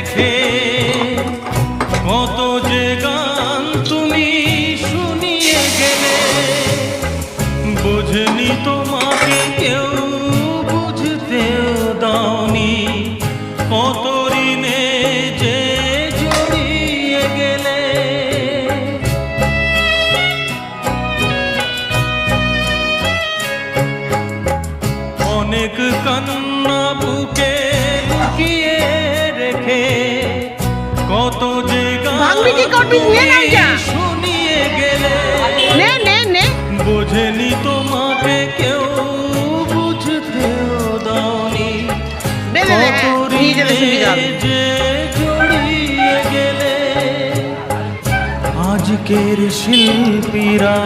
রেখে কত যে গান তুমি শুনিয়ে গেলে, বুঝনি তোমাকে কেউ বুঝতেও দাওনি, কত ঋণে যে জড়িয়ে গেলে। অনেক কান্না বুকে লুকিয়ে রেখে কত যে গান শুনিয়ে গেলে, বোঝেনি তোমাকে কেউ বুঝতেও দাওনি, কত ঋণে যে জড়িয়ে গেলে। আজকের শিল্পীরা